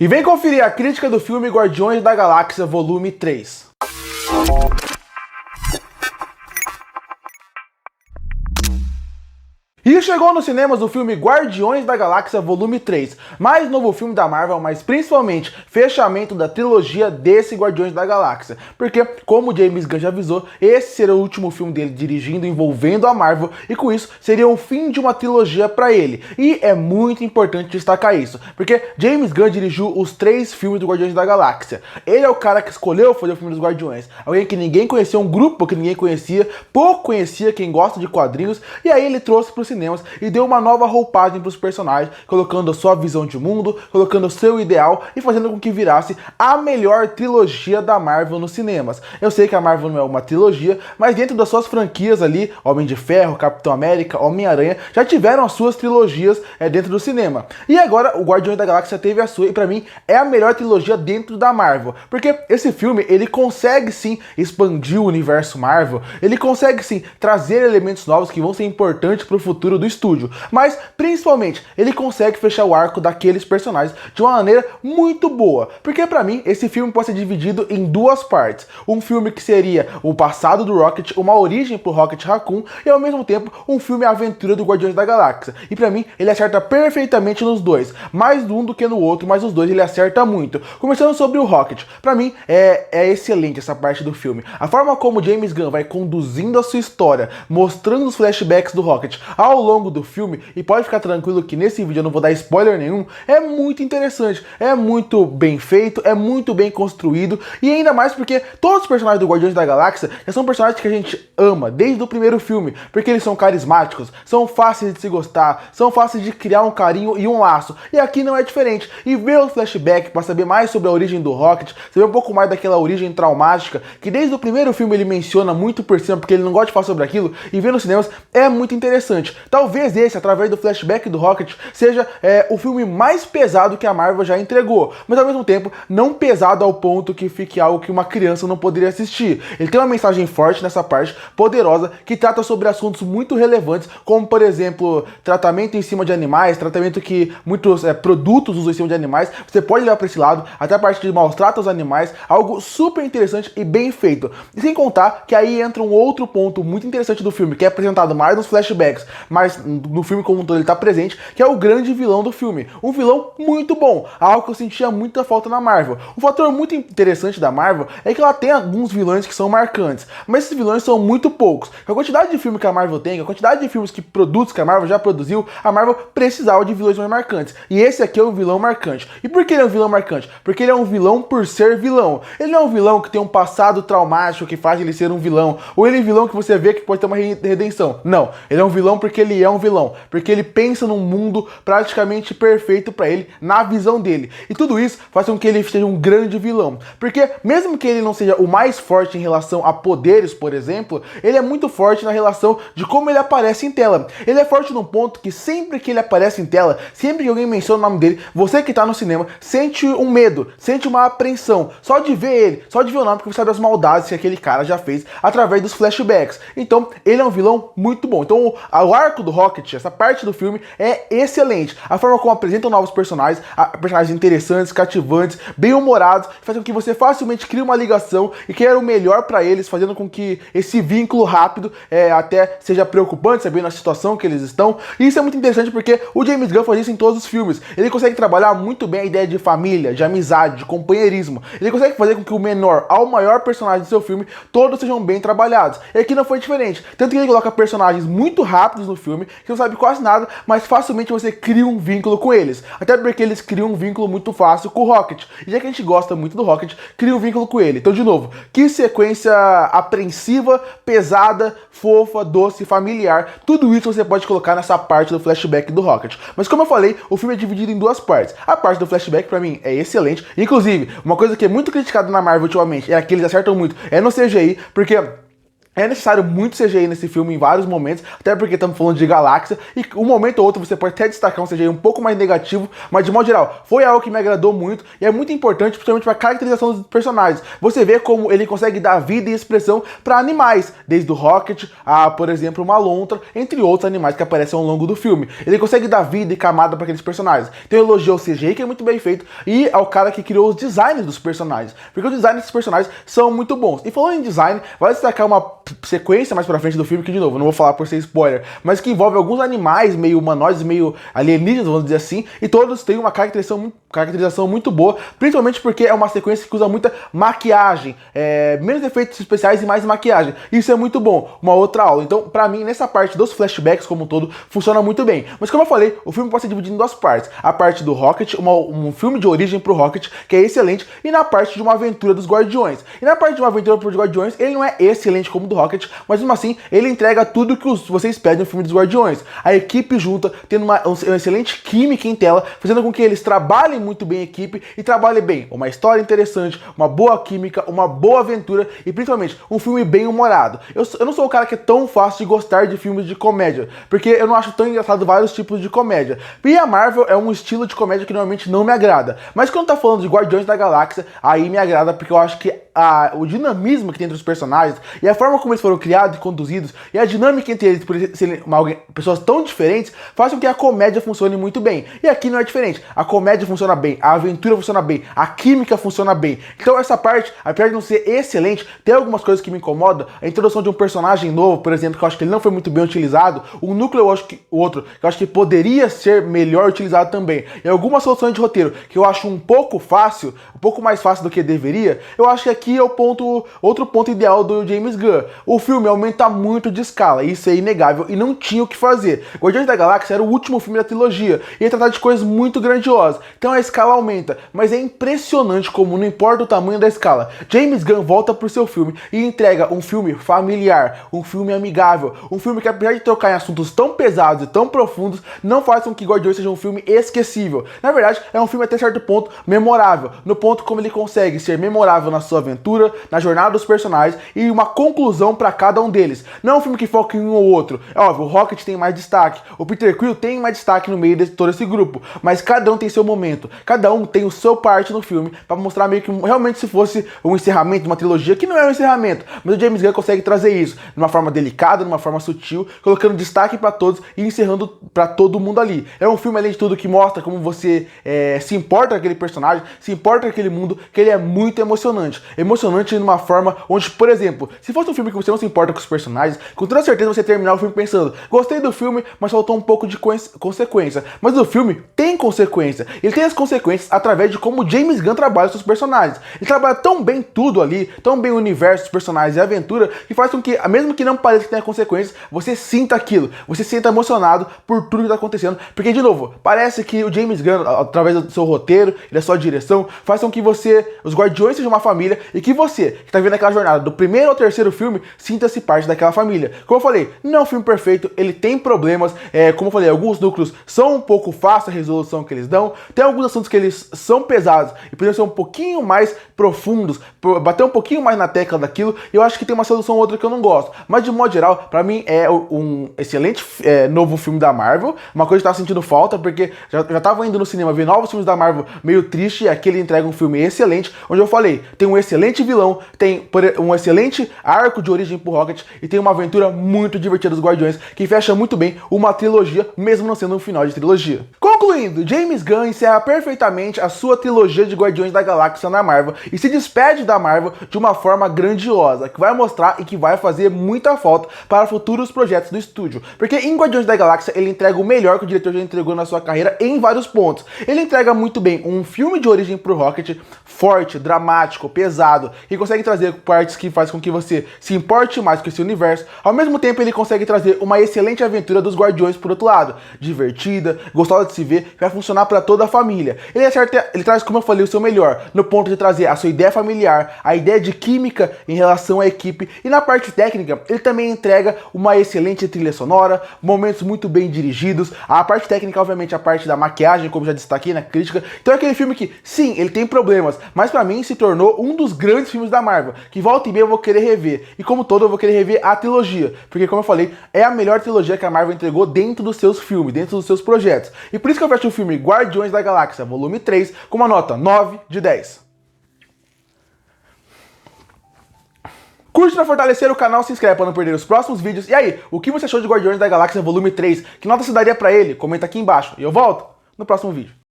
E vem conferir a crítica do filme Guardiões da Galáxia Volume 3. E chegou nos cinemas o filme Guardiões da Galáxia Volume 3, mais novo filme da Marvel, mas principalmente fechamento da trilogia desse Guardiões da Galáxia. Porque, como o James Gunn já avisou, esse será o último filme dele dirigindo envolvendo a Marvel, e com isso seria o fim de uma trilogia para ele. E é muito importante destacar isso, porque James Gunn dirigiu os 3 filmes do Guardiões da Galáxia. Ele é o cara que escolheu fazer o filme dos Guardiões, alguém que ninguém conhecia, um grupo que ninguém conhecia, pouco conhecia quem gosta de quadrinhos, e aí ele trouxe para cinemas e deu uma nova roupagem para os personagens, colocando a sua visão de mundo, colocando o seu ideal e fazendo com que virasse a melhor trilogia da Marvel nos cinemas. Eu sei que a Marvel não é uma trilogia, mas dentro das suas franquias ali, Homem de Ferro, Capitão América, Homem-Aranha, já tiveram as suas trilogias dentro do cinema. E agora o Guardiões da Galáxia teve a sua, e pra mim é a melhor trilogia dentro da Marvel, porque esse filme ele consegue sim expandir o universo Marvel, ele consegue sim trazer elementos novos que vão ser importantes para o futuro do estúdio, mas principalmente ele consegue fechar o arco daqueles personagens de uma maneira muito boa, porque pra mim esse filme pode ser dividido em 2 partes, um filme que seria o passado do Rocket, uma origem pro Rocket Raccoon, e ao mesmo tempo um filme aventura do Guardiões da Galáxia, e pra mim ele acerta perfeitamente nos dois, mais um do que no outro, mas os dois ele acerta muito. Começando sobre o Rocket, pra mim é excelente essa parte do filme, a forma como James Gunn vai conduzindo a sua história, mostrando os flashbacks do Rocket ao longo do filme, e pode ficar tranquilo que nesse vídeo eu não vou dar spoiler nenhum, é muito interessante, é muito bem feito, é muito bem construído, e ainda mais porque todos os personagens do Guardiões da Galáxia já são personagens que a gente ama desde o primeiro filme, porque eles são carismáticos, são fáceis de se gostar, são fáceis de criar um carinho e um laço, e aqui não é diferente, e ver o flashback para saber mais sobre a origem do Rocket, saber um pouco mais daquela origem traumática, que desde o primeiro filme ele menciona muito por cima, porque ele não gosta de falar sobre aquilo, e ver nos cinemas é muito interessante. Talvez esse, através do flashback do Rocket, seja o filme mais pesado que a Marvel já entregou, mas ao mesmo tempo não pesado ao ponto que fique algo que uma criança não poderia assistir. Ele tem uma mensagem forte nessa parte, poderosa, que trata sobre assuntos muito relevantes, como por exemplo, tratamento em cima de animais, tratamento que muitos produtos usam em cima de animais, você pode levar para esse lado, até a parte de maus tratos aos animais, algo super interessante e bem feito. E sem contar que aí entra um outro ponto muito interessante do filme, que é apresentado mais nos flashbacks, mas no filme como um todo ele tá presente, que é o grande vilão do filme. Um vilão muito bom, algo que eu sentia muita falta na Marvel. Um fator muito interessante da Marvel é que ela tem alguns vilões que são marcantes, mas esses vilões são muito poucos. A quantidade de filmes que a Marvel tem, a quantidade de filmes que produtos que a Marvel já produziu, a Marvel precisava de vilões mais marcantes. E esse aqui é um vilão marcante. E por que ele é um vilão marcante? Porque ele é um vilão por ser vilão. Ele não é um vilão que tem um passado traumático que faz ele ser um vilão, ou ele é um vilão que você vê que pode ter uma redenção. Não, ele é um vilão porque ele é um vilão, porque ele pensa num mundo praticamente perfeito para ele, na visão dele. E tudo isso faz com que ele seja um grande vilão, porque mesmo que ele não seja o mais forte em relação a poderes, por exemplo, ele é muito forte na relação de como ele aparece em tela. Ele é forte num ponto que sempre que ele aparece em tela, sempre que alguém menciona o nome dele, você que tá no cinema sente um medo, sente uma apreensão, só de ver ele, só de ver o nome, porque você sabe as maldades que aquele cara já fez através dos flashbacks. Então, ele é um vilão muito bom. Então, o arco do Rocket, essa parte do filme é excelente. A forma como apresentam novos personagens, personagens interessantes, cativantes, bem-humorados, faz com que você facilmente crie uma ligação e queira o melhor para eles, fazendo com que esse vínculo rápido até seja preocupante, sabendo a situação que eles estão. E isso é muito interessante porque o James Gunn faz isso em todos os filmes. Ele consegue trabalhar muito bem a ideia de família, de amizade, de companheirismo. Ele consegue fazer com que o menor ao maior personagem do seu filme, todos sejam bem trabalhados. E aqui não foi diferente. Tanto que ele coloca personagens muito rápidos no filme, que não sabe quase nada, mas facilmente você cria um vínculo com eles. Até porque eles criam um vínculo muito fácil com o Rocket. E já que a gente gosta muito do Rocket, cria um vínculo com ele. Então, de novo, que sequência apreensiva, pesada, fofa, doce, familiar. Tudo isso você pode colocar nessa parte do flashback do Rocket. Mas como eu falei, o filme é dividido em 2 partes. A parte do flashback, pra mim, é excelente. Inclusive, uma coisa que é muito criticada na Marvel ultimamente, é que eles acertam muito, é no CGI, porque É necessário muito CGI nesse filme em vários momentos, até porque estamos falando de galáxia, e um momento ou outro você pode até destacar um CGI um pouco mais negativo, mas de modo geral, foi algo que me agradou muito, e é muito importante, principalmente para a caracterização dos personagens. Você vê como ele consegue dar vida e expressão para animais, desde o Rocket a, por exemplo, uma lontra, entre outros animais que aparecem ao longo do filme. Ele consegue dar vida e camada para aqueles personagens. Então eu elogio ao CGI, que é muito bem feito, e ao cara que criou os designs dos personagens, porque os designs desses personagens são muito bons. E falando em design, vai destacar uma sequência mais pra frente do filme, que de novo, não vou falar por ser spoiler, mas que envolve alguns animais meio humanoides, meio alienígenas, vamos dizer assim, e todos têm uma caracterização muito boa, principalmente porque é uma sequência que usa muita maquiagem, menos efeitos especiais e mais maquiagem. Isso é muito bom, uma outra aula. Então, pra mim, nessa parte dos flashbacks como um todo, funciona muito bem. Mas como eu falei, o filme pode ser dividido em duas partes. A parte do Rocket, um filme de origem pro Rocket, que é excelente, e na parte de uma aventura dos Guardiões. E na parte de uma aventura pros Guardiões, ele não é excelente como o do Rocket, mas mesmo assim, ele entrega tudo que vocês pedem no filme dos Guardiões. A equipe junta, tendo uma excelente química em tela, fazendo com que eles trabalhem muito bem em equipe e trabalhem bem. Uma história interessante, uma boa química, uma boa aventura e principalmente um filme bem humorado. Eu não sou o cara que é tão fácil de gostar de filmes de comédia, porque eu não acho tão engraçado vários tipos de comédia. E a Marvel é um estilo de comédia que normalmente não me agrada. Mas quando tá falando de Guardiões da Galáxia, aí me agrada, porque eu acho que o dinamismo que tem entre os personagens e a forma como eles foram criados e conduzidos e a dinâmica entre eles, por serem pessoas tão diferentes, faz com que a comédia funcione muito bem. E aqui não é diferente. A comédia funciona bem, a aventura funciona bem, a química funciona bem. Então essa parte, apesar de não ser excelente, tem algumas coisas que me incomodam. A introdução de um personagem novo, por exemplo, que eu acho que ele não foi muito bem utilizado. O núcleo, eu acho que o outro, que eu acho que poderia ser melhor utilizado também. E algumas soluções de roteiro que eu acho um pouco fácil, um pouco mais fácil do que deveria, eu acho que aqui é outro ponto ideal do James Gunn. O filme aumenta muito de escala, isso é inegável e não tinha o que fazer. Guardiões da Galáxia era o último filme da trilogia e ia tratar de coisas muito grandiosas, então a escala aumenta, mas é impressionante como não importa o tamanho da escala, James Gunn volta pro seu filme e entrega um filme familiar, um filme amigável, um filme que apesar de tocar em assuntos tão pesados e tão profundos, não faz com que Guardiões seja um filme esquecível. Na verdade, é um filme até certo ponto memorável, no ponto como ele consegue ser memorável na sua aventura, na jornada dos personagens e uma conclusão para cada um deles. Não é um filme que foca em um ou outro. É óbvio, o Rocket tem mais destaque, o Peter Quill tem mais destaque no meio de todo esse grupo, mas cada um tem seu momento, cada um tem o seu parte no filme para mostrar meio que realmente se fosse um encerramento de uma trilogia, que não é um encerramento, mas o James Gunn consegue trazer isso de uma forma delicada, de uma forma sutil, colocando destaque para todos e encerrando para todo mundo ali. É um filme, além de tudo, que mostra como você se importa com aquele personagem, se importa com aquele mundo, que ele é muito emocionante. Emocionante numa forma onde, por exemplo, se fosse um filme que você não se importa com os personagens, com toda certeza você terminar o filme pensando, gostei do filme, mas faltou um pouco de consequência. Mas o filme tem consequência. Ele tem as consequências através de como James Gunn trabalha os seus personagens. Ele trabalha tão bem tudo ali, tão bem o universo dos personagens e a aventura, que faz com que, mesmo que não pareça que tenha consequências, você sinta aquilo. Você se sinta emocionado por tudo que está acontecendo. Porque, de novo, parece que o James Gunn, através do seu roteiro e da sua direção, faz com que os Guardiões sejam uma família e que você, que está vendo aquela jornada do primeiro ao terceiro filme, sinta-se parte daquela família. Como eu falei, não é um filme perfeito, ele tem problemas, como eu falei, alguns núcleos são um pouco fáceis a resolução que eles dão, tem alguns assuntos que eles são pesados e precisam ser um pouquinho mais profundos, bater um pouquinho mais na tecla daquilo, e eu acho que tem uma solução ou outra que eu não gosto. Mas de modo geral, pra mim é um excelente novo filme da Marvel, uma coisa que eu tava sentindo falta, porque já tava indo no cinema ver novos filmes da Marvel meio triste, e aqui ele entrega um filme excelente, onde eu falei, tem um excelente vilão, tem um excelente arco de origem pro Rocket, e tem uma aventura muito divertida dos Guardiões, que fecha muito bem uma trilogia, mesmo não sendo um final de trilogia. Concluindo, James Gunn encerra perfeitamente a sua trilogia de Guardiões da Galáxia na Marvel, e se despede da Marvel de uma forma grandiosa, que vai mostrar e que vai fazer muita falta para futuros projetos do estúdio. Porque em Guardiões da Galáxia ele entrega o melhor que o diretor já entregou na sua carreira em vários pontos. Ele entrega muito bem um filme de origem pro Rocket, forte, dramático, pesado, que consegue trazer partes que faz com que você se importe mais com esse universo. Ao mesmo tempo ele consegue trazer uma excelente aventura dos Guardiões por outro lado, divertida, gostosa de se ver, que vai funcionar para toda a família. Ele traz, como eu falei, o seu melhor, no ponto de trazer a sua ideia familiar, a ideia de química em relação à equipe, e na parte técnica, ele também entrega uma excelente trilha sonora, momentos muito bem dirigidos, a parte técnica, obviamente, a parte da maquiagem, como já destaquei na crítica. Então é aquele filme que, sim, ele tem problemas, mas pra mim se tornou um dos grandes filmes da Marvel, que volta e meia eu vou querer rever. E como todo, eu vou querer rever a trilogia, porque como eu falei, é a melhor trilogia que a Marvel entregou dentro dos seus filmes, dentro dos seus projetos. E por isso que eu fecho o filme Guardiões da Galáxia, volume 3, com uma nota 9 de 10. Curte pra fortalecer o canal, se inscreve para não perder os próximos vídeos. E aí, o que você achou de Guardiões da Galáxia volume 3? Que nota você daria pra ele? Comenta aqui embaixo. E eu volto no próximo vídeo.